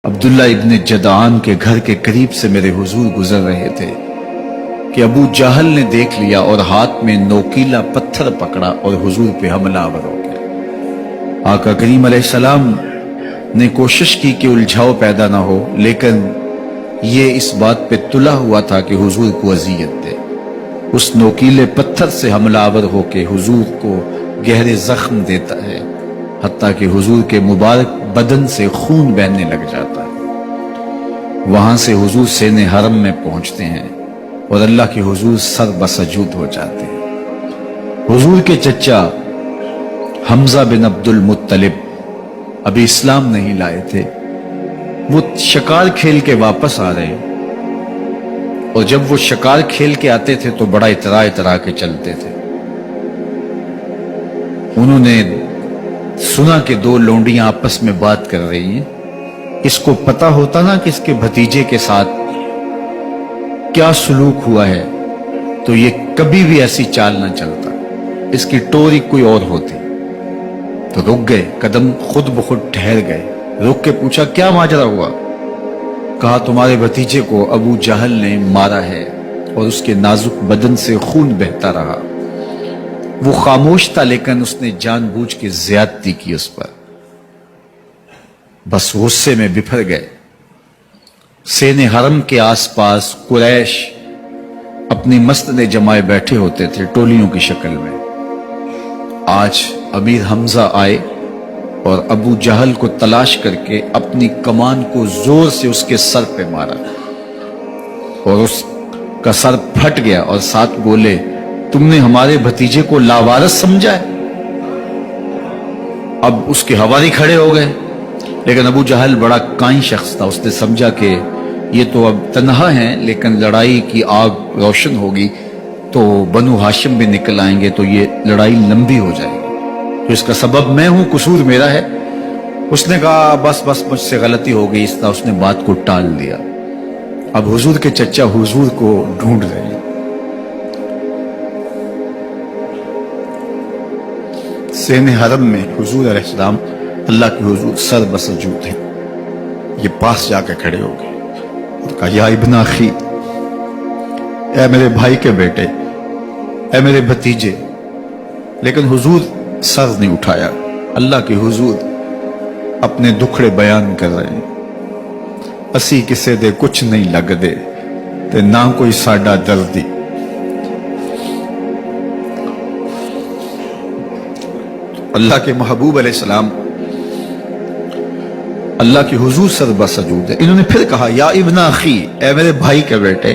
عبداللہ ابن جدعان کے گھر کے قریب سے میرے حضور گزر رہے تھے کہ ابو جہل نے دیکھ لیا اور ہاتھ میں نوکیلا پتھر پکڑا اور حضور پہ حملہ آور ہو گیا۔ آقا کریم علیہ السلام نے کوشش کی کہ الجھاؤ پیدا نہ ہو، لیکن یہ اس بات پہ تلا ہوا تھا کہ حضور کو اذیت دے۔ اس نوکیلے پتھر سے حملہ آور ہو کے حضور کو گہرے زخم دیتا ہے، حتیٰ کہ حضور کے مبارک بدن سے خون بہنے لگ جاتا ہے۔ وہاں سے حضور سین حرم میں پہنچتے ہیں اور اللہ کے حضور سر بسجود ہو جاتے ہیں۔ حضور کے چچا حمزہ بن عبد المطلب ابھی اسلام نہیں لائے تھے، وہ شکار کھیل کے واپس آ رہے ہیں، اور جب وہ شکار کھیل کے آتے تھے تو بڑا اترا کے چلتے تھے۔ انہوں نے سنا کہ دو لونڈیاں آپس میں بات کر رہی ہیں۔ اس کو پتا ہوتا نا کہ اس کے بھتیجے کے ساتھ کیا سلوک ہوا ہے تو یہ کبھی بھی ایسی چال نہ چلتا، اس کی ٹوری کوئی اور ہوتی۔ تو رک گئے، قدم خود بخود ٹھہر گئے، رک کے پوچھا کیا ماجرا ہوا؟ کہا تمہارے بھتیجے کو ابو جہل نے مارا ہے اور اس کے نازک بدن سے خون بہتا رہا۔ وہ خاموش تھا لیکن اس نے جان بوجھ کے زیادتی کی اس پر، بس غصے میں بپھر گئے۔ سین حرم کے آس پاس قریش اپنی مسجدیں جمائے بیٹھے ہوتے تھے ٹولیوں کی شکل میں۔ آج امیر حمزہ آئے اور ابو جہل کو تلاش کر کے اپنی کمان کو زور سے اس کے سر پہ مارا اور اس کا سر پھٹ گیا، اور ساتھ بولے تم نے ہمارے بھتیجے کو لاوارث سمجھا ہے؟ اب اس کے حوالی کھڑے ہو گئے، لیکن ابو جہل بڑا کائن شخص تھا، اس نے سمجھا کہ یہ تو اب تنہا ہیں، لیکن لڑائی کی آگ روشن ہوگی تو بنو ہاشم بھی نکل آئیں گے تو یہ لڑائی لمبی ہو جائے گی، تو اس کا سبب میں ہوں، قصور میرا ہے۔ اس نے کہا بس مجھ سے غلطی ہو گئی، اس طرح اس نے بات کو ٹال دیا۔ اب حضور کے چچا حضور کو ڈھونڈ رہے ہیں۔ سین حرم میں حضور علیہ السلام اللہ کے حضور سر بسجود ہیں، یہ پاس جا کے کھڑے ہو گئے اور کہا یا ابن اخی، اے میرے بھائی کے بیٹے، اے میرے بھتیجے، لیکن حضور سر نہیں اٹھایا۔ اللہ کے حضور اپنے دکھڑے بیان کر رہے ہیں۔ اسی کسے دے کچھ نہیں لگ دے تے نہ کوئی ساڈا دردی۔ اللہ کے محبوب علیہ السلام اللہ کے حضور سر بسجود ہے۔ انہوں نے پھر کہا یا ابن اخی، اے میرے بھائی کے بیٹے،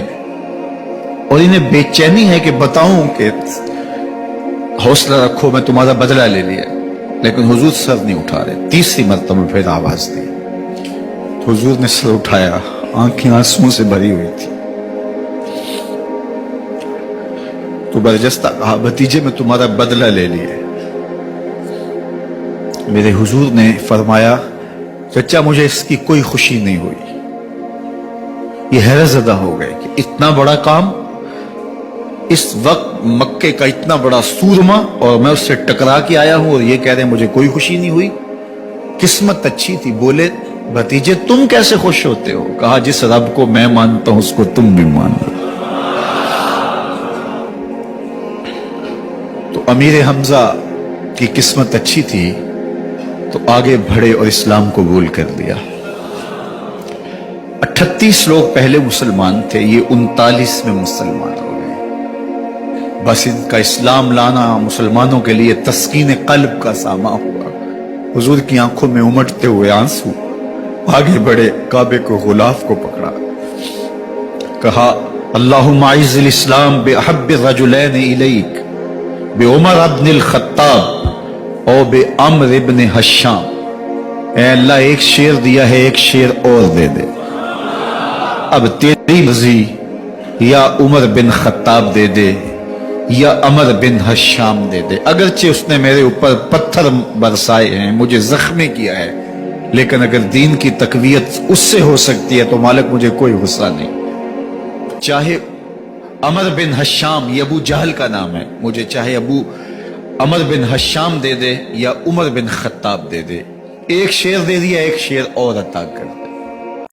اور انہیں بے چینی ہے کہ بتاؤں کہ حوصلہ رکھو میں تمہارا بدلہ لے لیا، لیکن حضور سر نہیں اٹھا رہے۔ تیسری مرتبہ پھر آواز دی تو حضور نے سر اٹھایا، آنکھیں آنسوں سے بھری ہوئی تھی، تو برجستہ کہا بھتیجے میں تمہارا بدلہ لے لیا۔ میرے حضور نے فرمایا چچا مجھے اس کی کوئی خوشی نہیں ہوئی۔ یہ حیرت زدہ ہو گئے کہ اتنا بڑا کام، اس وقت مکے کا اتنا بڑا سورما، اور میں اس سے ٹکرا کے آیا ہوں اور یہ کہہ رہے ہیں مجھے کوئی خوشی نہیں ہوئی۔ قسمت اچھی تھی۔ بولے بھتیجے تم کیسے خوش ہوتے ہو؟ کہا جس رب کو میں مانتا ہوں اس کو تم بھی مانو۔ تو امیر حمزہ کی قسمت اچھی تھی تو آگے بڑھے اور اسلام قبول کر لیا۔ 38 لوگ پہلے مسلمان تھے، یہ 39 میں مسلمان ہو گئے۔ بس ان کا اسلام لانا مسلمانوں کے لیے تسکین قلب کا ساما ہوا۔ حضور کی آنکھوں میں امٹتے ہوئے آنسو، آگے بڑھے، کعبے کو غلاف کو پکڑا، کہا اللہم اعز الاسلام باحب الرجلین الیک بعمر ابن الخطاب او بعمر ابن حشام۔ اے اللہ ایک شیر دیا ہے، ایک شیر اور دے دے، اب تیری مرضی، یا عمر بن خطاب دے دے یا عمر بن حشام دے دے۔ اگرچہ اس نے میرے اوپر پتھر برسائے ہیں، مجھے زخمی کیا ہے، لیکن اگر دین کی تقویت اس سے ہو سکتی ہے تو مالک مجھے کوئی غصہ نہیں۔ چاہے عمر بن حشام، یہ ابو جہل کا نام ہے، مجھے چاہے ابو عمر بن حشام دے دے یا عمر بن خطاب دے دے، ایک شیر دے دیا، ایک شیر اور عطا کر۔